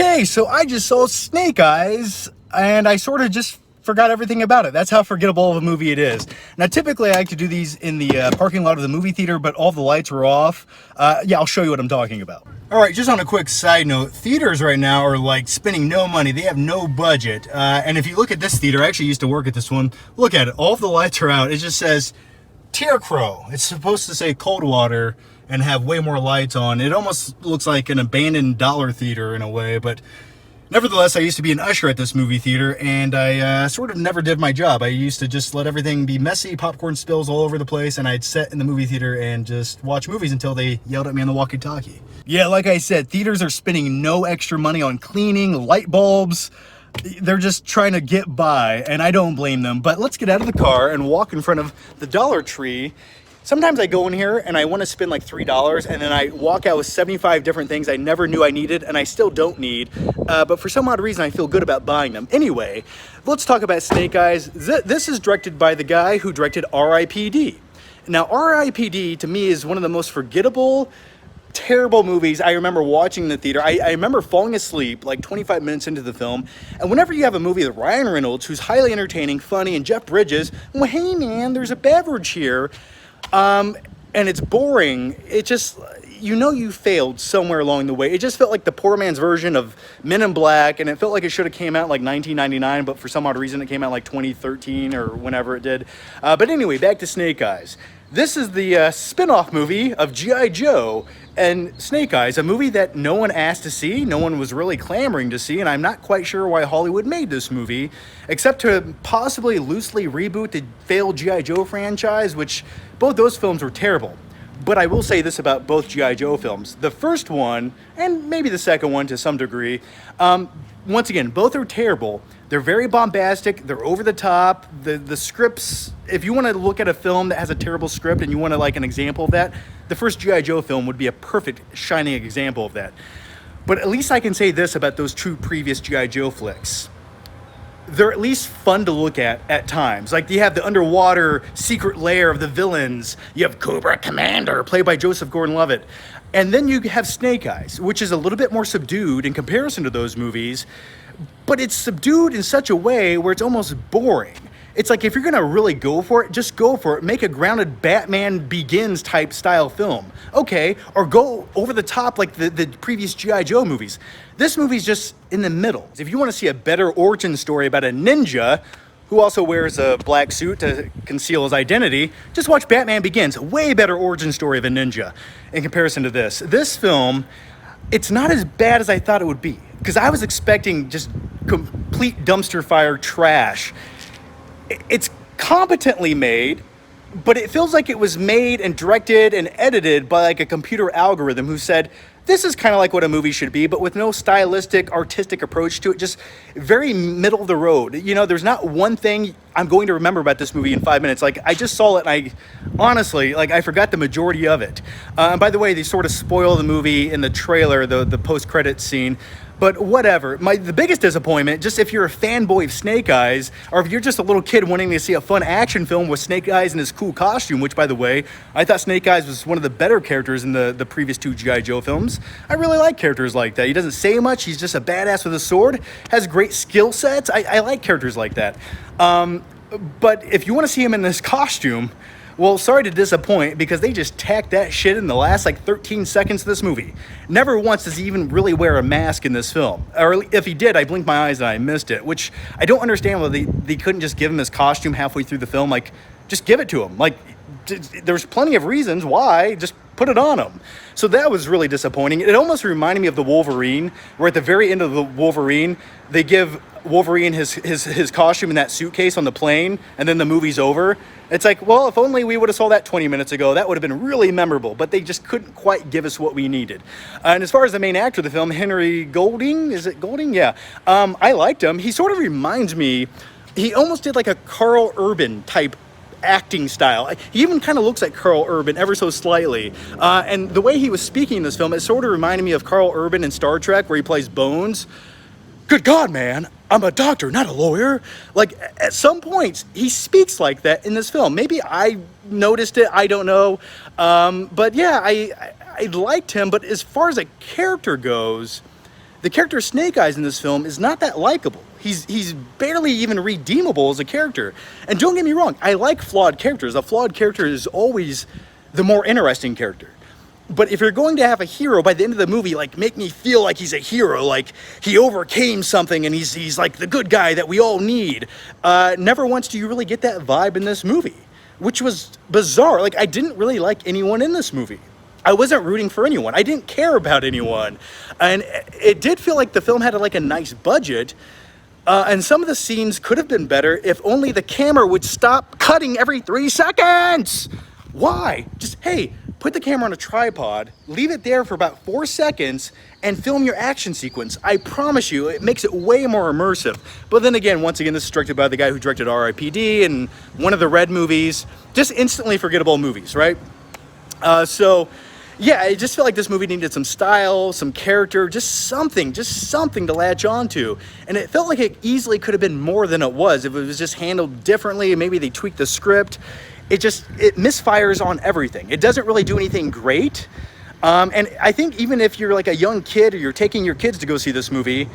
Okay, so I just saw Snake Eyes, and I sort of just forgot everything about it. That's how forgettable of a movie it is. Now, typically, I like to do these in the parking lot of the movie theater, but all the lights were off. Yeah, I'll show you what I'm talking about. All right, just on a quick side note, theaters right now are like spending no money. They have no budget. And if you look at this theater, I actually used to work at this one. Look at it. All of the lights are out. It just says Tear Crow. It's supposed to say Coldwater and have way more lights on. It almost looks like an abandoned dollar theater in a way, but nevertheless, I used to be an usher at this movie theater, and I sort of never did my job. I used to just let everything be messy, popcorn spills all over the place, and I'd sit in the movie theater and just watch movies until they yelled at me on the walkie-talkie. Yeah, like I said, theaters are spending no extra money on cleaning, light bulbs. They're just trying to get by, and I don't blame them. But let's get out of the car and walk in front of the Dollar Tree. Sometimes I go in here and I want to spend like $3, and then I walk out with 75 different things I never knew I needed and I still don't need, but for some odd reason I feel good about buying them. Anyway, let's talk about Snake Eyes. This is directed by the guy who directed R.I.P.D. Now, R.I.P.D. to me is one of the most forgettable, terrible movies I remember watching in the theater. I remember falling asleep like 25 minutes into the film, and whenever you have a movie with Ryan Reynolds, who's highly entertaining, funny, and Jeff Bridges, well, hey man, there's a beverage here, and it's boring. It just, you failed somewhere along the way. It just felt like the poor man's version of Men in Black, and it felt like it should have came out like 1999, but for some odd reason it came out like 2013 or whenever it did. But anyway, back to Snake Eyes. This is the spin-off movie of G.I. Joe and Snake Eyes, a movie that no one asked to see, no one was really clamoring to see, and I'm not quite sure why Hollywood made this movie, except to possibly loosely reboot the failed G.I. Joe franchise, which both those films were terrible. But I will say this about both G.I. Joe films. The first one, and maybe the second one to some degree, once again, both are terrible. They're very bombastic, they're over the top, the scripts, if you want to look at a film that has a terrible script and you want to like an example of that, the first G.I. Joe film would be a perfect, shining example of that. But at least I can say this about those two previous G.I. Joe flicks. They're at least fun to look at times. Like, you have the underwater secret lair of the villains. You have Cobra Commander, played by Joseph Gordon-Levitt. And then you have Snake Eyes, which is a little bit more subdued in comparison to those movies, but it's subdued in such a way where it's almost boring. It's like, if you're gonna really go for it, just go for it. Make a grounded Batman Begins type style film. Okay, or go over the top like the previous G.I. Joe movies. This movie's just in the middle. If you wanna see a better origin story about a ninja who also wears a black suit to conceal his identity, just watch Batman Begins. A way better origin story of a ninja in comparison to this. This film, it's not as bad as I thought it would be, because I was expecting just complete dumpster fire trash. It's competently made, but it feels like it was made and directed and edited by like a computer algorithm who said, this is kind of like what a movie should be, but with no stylistic, artistic approach to it, just very middle of the road. You know, there's not one thing I'm going to remember about this movie in 5 minutes. Like, I just saw it and I honestly, like, I forgot the majority of it. And by the way, they sort of spoil the movie in the trailer, the post-credits scene. But whatever. The biggest disappointment, just if you're a fanboy of Snake Eyes, or if you're just a little kid wanting to see a fun action film with Snake Eyes in his cool costume, which, by the way, I thought Snake Eyes was one of the better characters in the previous two G.I. Joe films. I really like characters like that. He doesn't say much. He's just a badass with a sword. Has great skill sets. I like characters like that. But if you want to see him in this costume, well, sorry to disappoint, because they just tacked that shit in the last like 13 seconds of this movie. Never once does he even really wear a mask in this film. Or if he did, I blinked my eyes and I missed it, which I don't understand why they couldn't just give him his costume halfway through the film. Like, just give it to him. Like, there's plenty of reasons why, just put it on him. So that was really disappointing. It almost reminded me of the Wolverine, where at the very end of the Wolverine, they give Wolverine his costume in that suitcase on the plane, and then the movie's over. It's like, well, if only we would have saw that 20 minutes ago, that would have been really memorable, but they just couldn't quite give us what we needed. And as far as the main actor of the film, Henry Golding, is it Golding? Yeah. I liked him. He sort of reminds me, he almost did like a Carl Urban type acting style. He even kind of looks like Carl Urban ever so slightly. And the way he was speaking in this film, it sort of reminded me of Carl Urban in Star Trek, where he plays Bones. Good God, man, I'm a doctor, not a lawyer. Like, at some points, he speaks like that in this film. Maybe I noticed it, I don't know. But yeah, I liked him, but as far as a character goes, the character Snake Eyes in this film is not that likable. He's barely even redeemable as a character. And don't get me wrong, I like flawed characters. A flawed character is always the more interesting character. But if you're going to have a hero by the end of the movie, like, make me feel like he's a hero, like he overcame something and he's like the good guy that we all need, never once do you really get that vibe in this movie, which was bizarre. Like, I didn't really like anyone in this movie. I wasn't rooting for anyone. I didn't care about anyone. And it did feel like the film had like a nice budget. And some of the scenes could have been better if only the camera would stop cutting every 3 seconds. Why? Just, hey, put the camera on a tripod, leave it there for about 4 seconds, and film your action sequence. I promise you, it makes it way more immersive. But then again, once again, this is directed by the guy who directed R.I.P.D. and one of the Red movies. Just instantly forgettable movies, right? So, yeah, I just feel like this movie needed some style, some character, just something to latch onto. And it felt like it easily could have been more than it was if it was just handled differently. Maybe they tweaked the script. It misfires on everything. It doesn't really do anything great. And I think even if you're like a young kid or you're taking your kids to go see this movie,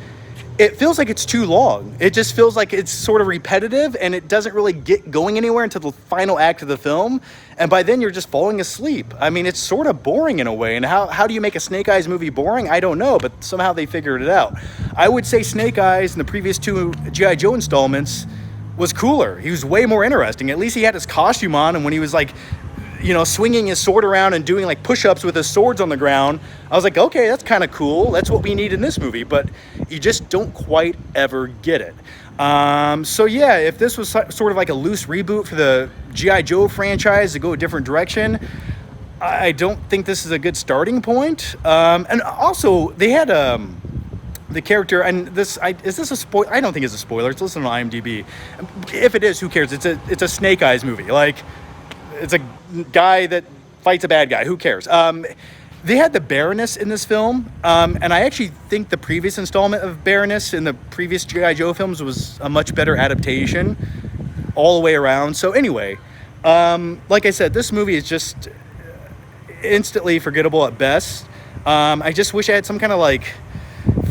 it feels like it's too long. It just feels like it's sort of repetitive and it doesn't really get going anywhere until the final act of the film. And by then you're just falling asleep. I mean, it's sort of boring in a way. And how do you make a Snake Eyes movie boring? I don't know, but somehow they figured it out. I would say Snake Eyes in the previous 2 G.I. Joe installments was cooler. He was way more interesting. At least he had his costume on, and when he was like, you know, swinging his sword around and doing like push-ups with his swords on the ground, I was like, okay, that's kind of cool. That's what we need in this movie, but you just don't quite ever get it. So yeah, if this was sort of like a loose reboot for the G.I. Joe franchise to go a different direction, I don't think this is a good starting point. And also, they had the character, and is this a spoiler? I don't think it's a spoiler. It's listed on IMDb. If it is, who cares? It's a Snake Eyes movie. Like, it's a guy that fights a bad guy. Who cares? They had the Baroness in this film, and I actually think the previous installment of Baroness in the previous G.I. Joe films was a much better adaptation all the way around. So anyway, like I said, this movie is just instantly forgettable at best. I just wish I had some kind of like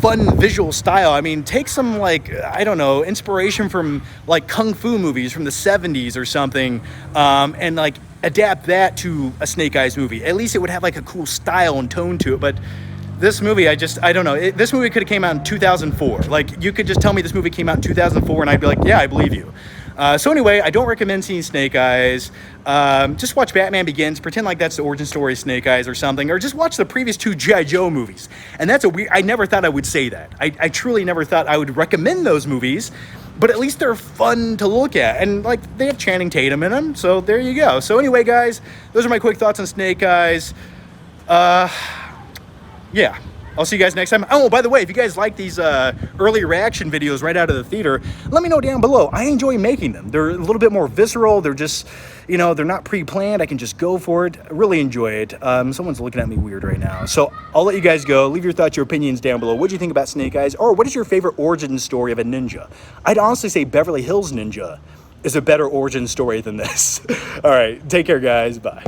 fun visual style. I mean, take some like, I don't know, inspiration from like kung fu movies from the 70s or something, and like adapt that to a Snake Eyes movie. At least it would have like a cool style and tone to it. But this movie, I don't know. This movie could have came out in 2004. Like, you could just tell me this movie came out in 2004 and I'd be like, yeah, I believe you. So anyway, I don't recommend seeing Snake Eyes. Just watch Batman Begins, pretend like that's the origin story of Snake Eyes or something, or just watch the previous 2 G.I. Joe movies. And that's I never thought I would say that. I truly never thought I would recommend those movies, but at least they're fun to look at. And like, they have Channing Tatum in them, so there you go. So anyway, guys, those are my quick thoughts on Snake Eyes. Yeah. I'll see you guys next time. Oh, by the way, if you guys like these early reaction videos right out of the theater, let me know down below. I enjoy making them. They're a little bit more visceral. They're just, you know, they're not pre-planned. I can just go for it. I really enjoy it. Someone's looking at me weird right now. So I'll let you guys go. Leave your thoughts, your opinions down below. What do you think about Snake Eyes? Or what is your favorite origin story of a ninja? I'd honestly say Beverly Hills Ninja is a better origin story than this. All right. Take care, guys. Bye.